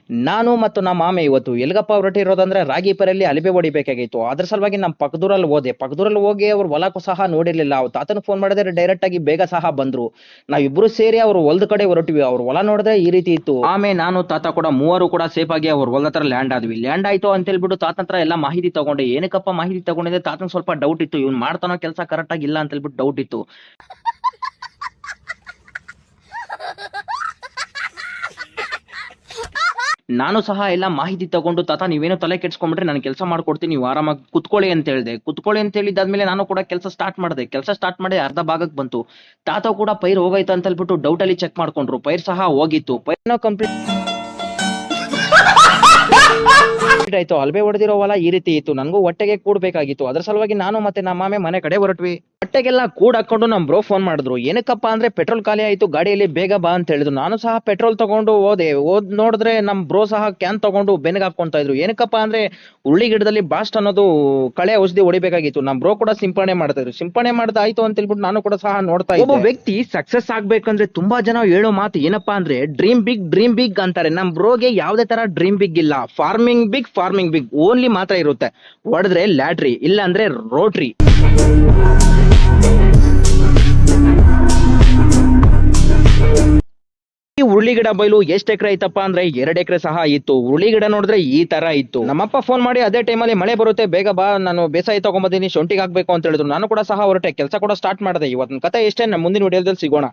ನಾನು ಮತ್ತು ನಮ್ಮ ಮಾಮೆ ಇವತ್ತು ಎಲ್ಗಪ್ಪ ಹೊರಟಿರೋದಂದ್ರೆ ರಾಗಿಪರಲ್ಲಿ ಅಲಿಬೆ ಹೊಡಿಬೇಕಾಗಿತ್ತು. ಅದ್ರ ಸಲುವಾಗಿ ನಮ್ಮ ಪಕ್ಕದೂರಲ್ಲಿ ಹೋದೆ. ಪಕ್ಕದೂರಲ್ಲಿ ಹೋಗಿ ಅವ್ರ ಹೊಲಕ್ಕೂ ಸಹ ನೋಡಿರ್ಲಿಲ್ಲ. ಅವ್ರ ತಾತನ ಫೋನ್ ಮಾಡಿದ್ರೆ ಡೈರೆಕ್ಟ್ ಆಗಿ ಬೇಗ ಸಹ ಬಂದ್ರು. ನಾವಿಬ್ರು ಸೇರಿ ಅವ್ರ ಹೊಲದ ಕಡೆ ಹೊರಟಿವಿ. ಅವ್ರ ಹೊಲ ನೋಡಿದ್ರೆ ಈ ರೀತಿ ಇತ್ತು. ಆಮೇಲೆ ನಾನು ತಾತ ಕೂಡ ಮೂವರು ಕೂಡ ಸೇಫ್ ಆಗಿ ಅವ್ರ ಹೊಲದ ಹತ್ರ ಲ್ಯಾಂಡ್ ಆದ್ವಿ. ಲ್ಯಾಂಡ್ ಆಯ್ತು ಅಂತ ಹೇಳ್ಬಿಟ್ಟು ತಾತನ ಹತ್ರ ಎಲ್ಲ ಮಾಹಿತಿ ತಗೊಂಡೆ. ಏನಕ್ಕಪ್ಪ ಮಾಹಿತಿ ತಗೊಂಡಿದ್ದೆ, ತಾತನ ಸ್ವಲ್ಪ ಡೌಟ್ ಇತ್ತು. ಇವ್ನು ಮಾಡ್ತಾನೋ ಕೆಲಸ ಕರೆಕ್ಟ್ ಆಗಿ ಇಲ್ಲ ಅಂತ ಹೇಳ್ಬಿಟ್ಟು ಡೌಟ್ ಇತ್ತು. ನಾನು ಸಹ ಎಲ್ಲ ಮಾಹಿತಿ ತಗೊಂಡು, ತಾತ ನೀವೇನೋ ತಲೆ ಕೆಡ್ಸ್ಕೊಂಡ್ಬಿಟ್ರೆ ನಾನು ಕೆಲಸ ಮಾಡ್ಕೊಡ್ತೀನಿ, ನೀವು ಆರಾಮಾಗಿ ಕುತ್ಕೊಳ್ಳಿ ಅಂತ ಹೇಳಿದೆ. ಕುತ್ಕೊಳ್ಳಿ ಅಂತ ಹೇಳಿದ್ದಾದ್ಮೇಲೆ ನಾನು ಕೂಡ ಕೆಲಸ ಸ್ಟಾರ್ಟ್ ಮಾಡಿದೆ. ಕೆಲಸ ಸ್ಟಾರ್ಟ್ ಮಾಡಿ ಅರ್ಧ ಭಾಗಕ್ಕೆ ಬಂತು. ತಾತ ಕೂಡ ಪೈರ್ ಹೋಗೈತೆ ಅಂತ ಹೇಳ್ಬಿಟ್ಟು ಡೌಟ್ ಅಲ್ಲಿ ಚೆಕ್ ಮಾಡ್ಕೊಂಡ್ರು. ಪೈರ್ ಸಹ ಹೋಗಿತ್ತು. ಪೈರ್ನ ಕಂಪ್ಲೀಟ್ ಆಯ್ತು. ಅಲ್ಬೆ ಹೊಡೆದಿರೋ ಹೊಲ ಈ ರೀತಿ ಇತ್ತು. ನನಗೂ ಹೊಟ್ಟೆಗೆ ಕೂಡ್ಬೇಕಾಗಿತ್ತು. ಅದ್ರ ಸಲುವಾಗಿ ನಾನು ಮತ್ತೆ ನಮ್ಮ ಮಾಮೆ ಮನೆ ಕಡೆ ಹೊರಟ್ವಿ. ಹೊಟ್ಟೆಗೆಲ್ಲ ಕೂಡ್ ಹಾಕೊಂಡು ನಮ್ ಬ್ರೋ ಫೋನ್ ಮಾಡಿದ್ರು. ಏನಕ್ಕಪ್ಪ ಅಂದ್ರೆ ಪೆಟ್ರೋಲ್ ಖಾಲಿ ಆಯ್ತು ಗಾಡಿಯಲ್ಲಿ, ಬೇಗ ಬಾ ಅಂತ ಹೇಳಿದ್ರು. ನಾನು ಸಹ ಪೆಟ್ರೋಲ್ ತಗೊಂಡು ಹೋದ್ ನೋಡಿದ್ರೆ ನಮ್ ಬ್ರೋ ಸಹ ಕ್ಯಾನ್ ತಗೊಂಡು ಬೆನ್ಗೆ ಹಾಕೊಂತ ಇದ್ರು. ಏನಕ್ಕಪ್ಪ ಅಂದ್ರೆ ಉರುಳಿ ಗಿಡದಲ್ಲಿ ಬಾಸ್ಟ್ ಅನ್ನೋದು ಕಳೆ ಔಷಧಿ ಹೊಡಿಬೇಕಾಗಿತ್ತು. ನಮ್ ಬ್ರೋ ಕೂಡ ಸಿಂಪಡಣೆ ಮಾಡ್ತಾ ಇದ್ರು. ಸಿಂಪಡಣೆ ಮಾಡ್ದಾಯ್ತು ಅಂತ ಹೇಳ್ಬಿಟ್ಟು ನಾನು ಕೂಡ ಸಹ ನೋಡ್ತಾ ಇದ್ದೆ. ಒಬ್ಬ ವ್ಯಕ್ತಿ ಸಕ್ಸಸ್ ಆಗ್ಬೇಕಂದ್ರೆ ತುಂಬಾ ಜನ ಹೇಳೋ ಮಾತು ಏನಪ್ಪಾ ಅಂದ್ರೆ ಡ್ರೀಮ್ ಬಿಗ್ ಅಂತಾರೆ. ನಮ್ ಬ್ರೋಗೆ ಯಾವ್ದೇ ತರ ಡ್ರೀಮ್ ಬಿಗ್ ಇಲ್ಲ. ಫಾರ್ಮಿಂಗ್ ಬಿಗ್ ಓನ್ಲಿ ಮಾತ್ರ ಇರುತ್ತೆ. ಹೊಡೆದ್ರೆ ಲ್ಯಾಟ್ರಿ, ಇಲ್ಲ ಅಂದ್ರೆ ರೋಟ್ರಿ. ಈ ಉರುಳಿ ಗಿಡ ಬಯಲು ಎಷ್ಟು ಎಕರೆ ಐತಪ್ಪ ಅಂದ್ರೆ 2 ಎಕರೆ ಸಹ ಇತ್ತು. ಉರುಳಿ ಗಿಡ ನೋಡಿದ್ರೆ ಈ ತರ ಇತ್ತು. ನಮ್ಮಪ್ಪ ಫೋನ್ ಮಾಡಿ ಅದೇ ಟೈಮಲ್ಲಿ ಮಳೆ ಬರುತ್ತೆ, ಬೇಗ ಬಾ, ನಾನು ಬೇಸಾಯ ತಗೊಂಬಂದಿನಿ, ಶೊಂಠಿಗೆ ಹಾಕ್ಬೇಕು ಅಂತ ಹೇಳಿದ್ರು. ನಾನು ಕೂಡ ಸಹ ಹೊರಟೆ. ಕೆಲಸ ಕೂಡ ಸ್ಟಾರ್ಟ್ ಮಾಡಿದೆ. ಇವತ್ತಿನ ಕತೆ ಎಷ್ಟೇ, ನಮ್ಮ ಮುಂದಿನ ವಿಡಿಯೋದಲ್ಲಿ ಸಿಗೋಣ.